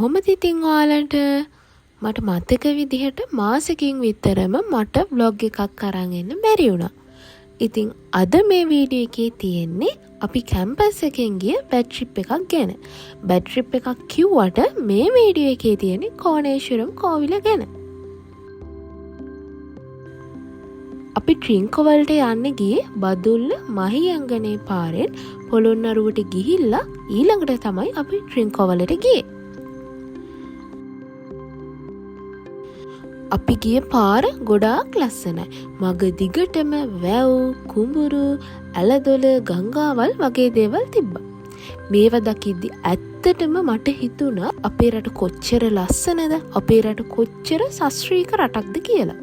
කොහොමද ඉතින් ඔයාලට මට මතක විදිහට මාසෙකින් විතරම මට vlog එකක් අරන් එන්න බැරි වුණා. ඉතින් අද මේ වීඩියෝ එකේ තියෙන්නේ අපි කැම්පස් එකෙන් ගිය බැඩ් ට්‍රිප් එකක් ගැන. බැඩ් ට්‍රිප් එකක් කිව්වට මේ වීඩියෝ එකේ තියෙන්නේ කෝණේශ්වරම් කෝවිල ගැන. අපි ට්‍රින්කෝ වලට යන්න ගියේ බදුල්ල මහියංගනේ පාරෙන් පොළොන්නරුවට ගිහිල්ලා ඊළඟට තමයි අපි ට්‍රින්කෝ වලට ගියේ. අපි ගිය පාර ගොඩාක් ලස්සනයි. මග දිගටම වැව්, කුඹුරු, ඇලදොල, ගංගාවල් වගේ දේවල් තිබ්බා. මේවා දකිද්දි ඇත්තටම මට හිතුණා අපේ රට කොච්චර ලස්සනද, අපේ රට කොච්චර ශාස්ත්‍රීය රටක්ද කියලා.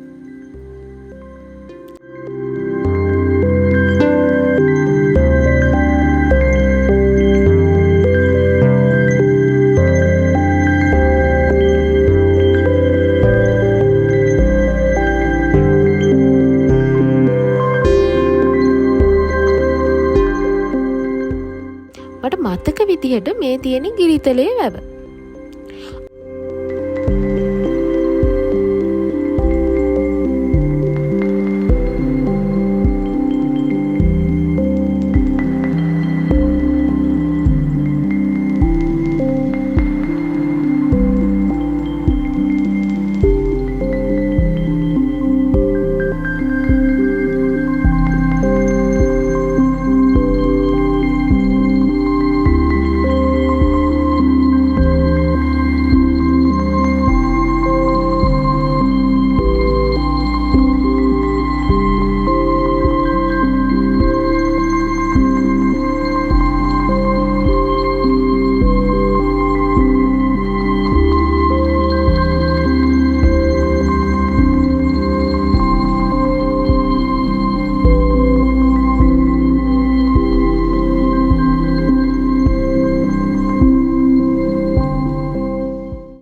මට මතක විදිහට මේ තියෙන ගිරිතලේ වැව.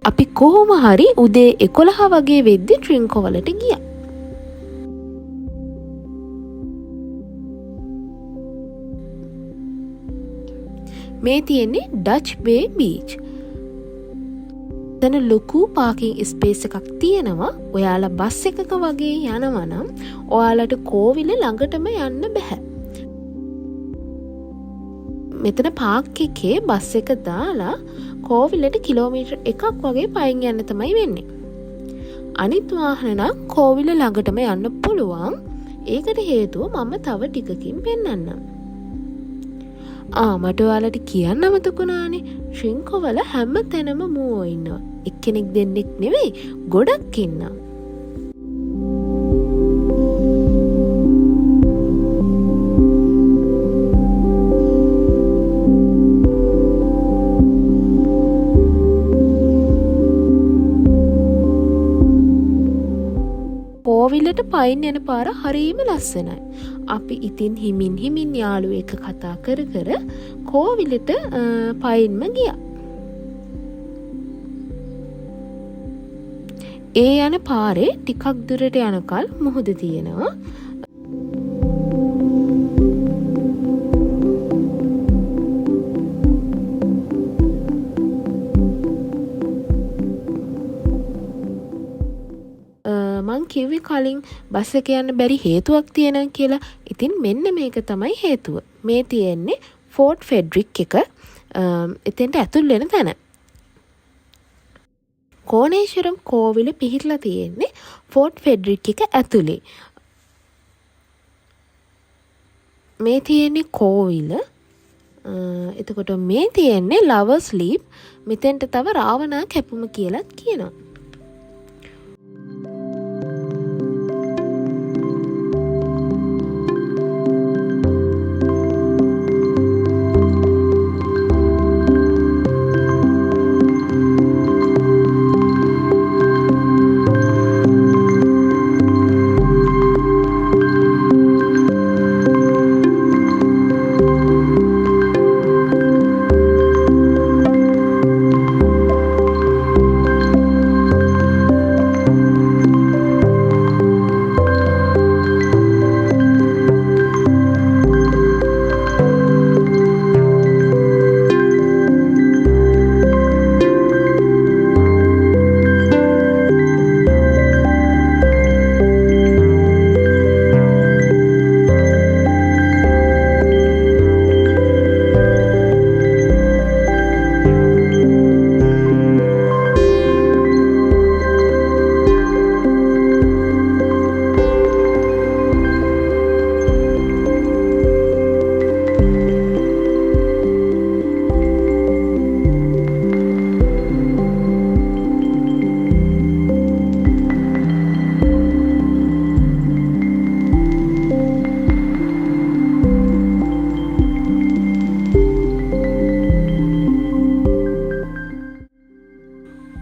අපි කොහොම හරි උදේ 11 වගේ වෙද්දි ට්‍රින්කෝ වලට ගියා. මේ තියෙන්නේ ඩච් බේ බීච්. එතන ලොකු පාකින් ස්පේස් එකක් තියෙනවා. ඔයාලා බස් එකක වගේ යනවා නම් ඔයාලට කෝවිල ළඟටම යන්න බෑ. මෙතන පාක් එකේ බස් එක දාලා කෝවිලට කිලෝමීටර් එකක් වගේ පයින් යන්න තමයි වෙන්නේ. අනිත් වාහන නම් කෝවිල ළඟටම යන්න පුළුවන්. ඒකට හේතුව මම තව ටිකකින් පෙන්නන්නම්. මට ඔයාලට කියන්න අමතකුණානේ. ට්‍රින්කෝ වල හැම තැනම මූවෝ ඉන්නවා. එක්කෙනෙක් දෙන්නෙක් නෙවෙයි, ගොඩක් ඉන්නවා. කෝවිලට පයින් යන පාර හරීම ලස්සනයි. අපි ඉතින් හිමින් යාළුවෝ එක්ක කතා කර කෝවිලට පයින්ම ගියා. ඒ යන පාරේ ටිකක් දුරට යනකල් මුහුද තියෙනවා. මං කිව්වේ කලින් බස් එක යන්න බැරි හේතුවක් තියෙනවා කියලා. ඉතින් මෙන්න මේක තමයි හේතුව. මේ තියෙන්නේ ෆෝට් ෆෙඩරික් එක. එතෙන්ට ඇතුල් වෙන තැන. කෝණේශ්වරම් කෝවිල පිහිටලා තියෙන්නේ ෆෝට් ෆෙඩරික් එක ඇතුලේ. මේ තියෙන්නේ කෝවිල. එතකොට මේ තියෙන්නේ ලවර්ස් ලීප්. මෙතෙන්ට තව රාවණා කැපුම කියලාත් කියනවා.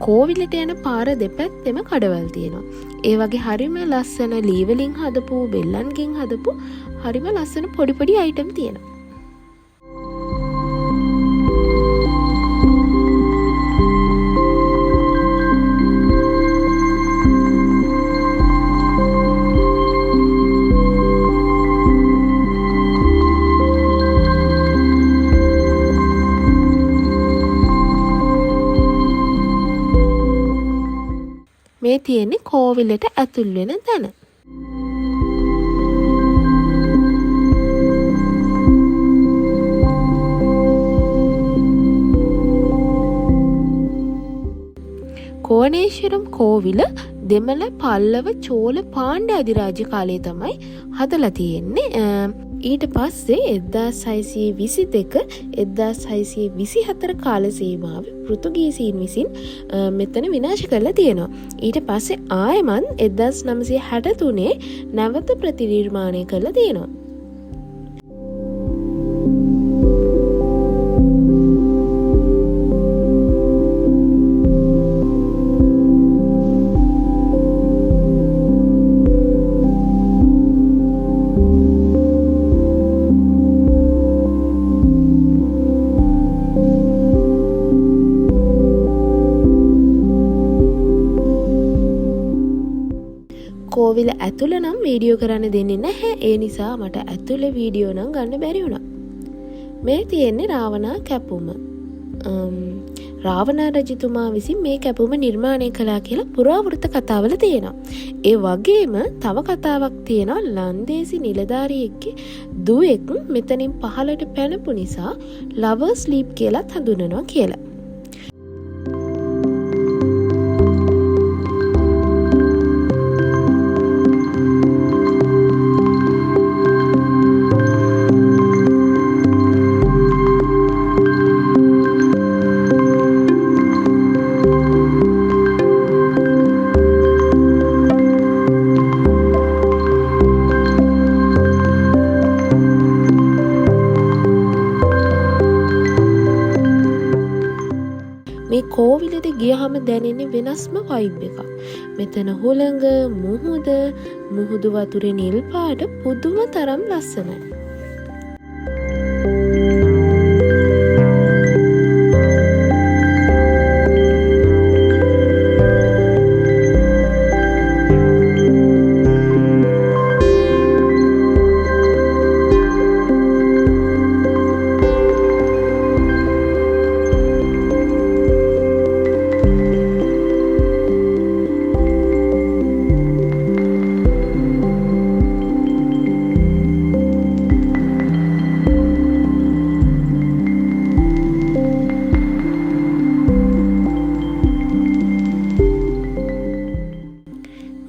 කෝවිලට යන පාර දෙපැත්තෙම කඩවල් තියෙනවා. ඒ වගේ හරිම ලස්සන ලී වලින් හදපු බෙල්ලන්ගෙන් හදපු හරිම ලස්සන පොඩි පොඩි අයිටම් තියෙනවා. මේ තියෙන්නේ කෝවිලට ඇතුල් වෙන තැන. කෝණේශ්වරම් කෝවිල දෙමළ පල්ලව චෝල පාණ්ඩ්‍ය අධිරාජ්‍ය කාලයේ තමයි හදලා තියෙන්නේ. ඊට පස්සේ 1622 1624 කාල සීමාවේ පෘතුගීසීන් විසින් මෙතන විනාශ කරලා තියෙනවා. ඊට පස්සේ ආයෙමත් 1963 නැවත ප්‍රතිනිර්මාණය කරලා තියෙනවා. කෝවිල ඇතුළ නම් වීඩියෝ කරන්න දෙන්නේ නැහැ. ඒ නිසා මට ඇතුළේ වීඩියෝ නම් ගන්න බැරි වුණා. මේ තියෙන්නේ රාවණා කැපුම. රාවණා රජතුමා විසින් මේ කැපුම නිර්මාණය කළා කියලා පුරාවෘත්ත කතාවල තියෙනවා. ඒ වගේම තව කතාවක් තියෙනවා ලන්දේසි නිලධාරියෙක්ගේ දුවෙක් මෙතනින් පහළට පැනපු නිසා ලවර්ස් ලීප් කියලාත් හඳුන්වනවා කියලා. මේ කෝවිලට ගියහම දැනෙන්නේ වෙනස්ම වයිබ් එකක්. මෙතන හුළඟ, මුහුදු වතුරේ නිල් පාට පුදුම තරම් ලස්සනයි.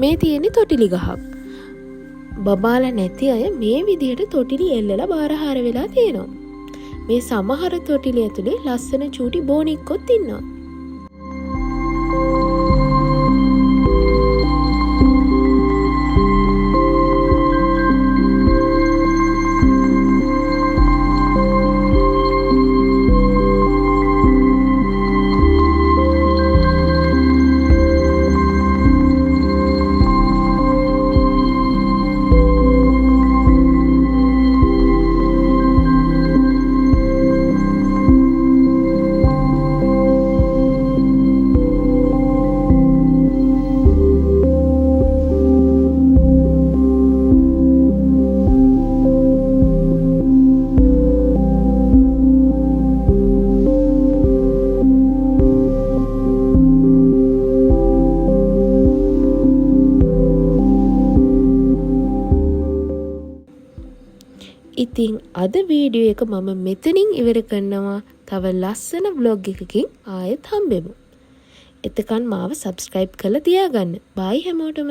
මේ තියෙන්නේ තොටිලි ගහක්. බබාලා නැති අය මේ විදිහට තොටිලි එල්ලලා බාරහාර වෙලා තියෙනවා. මේ සමහර තොටිලි ඇතුලේ ලස්සන චූටි බෝනික්කොත් ඉන්නවා. ඉතින් අද වීඩියෝ එක මම මෙතනින් ඉවර කරනවා. තව ලස්සන vlog එකකින් ආයෙත් හම්බෙමු. එතකන් මාව subscribe කරලා තියාගන්න. bye හැමෝටම.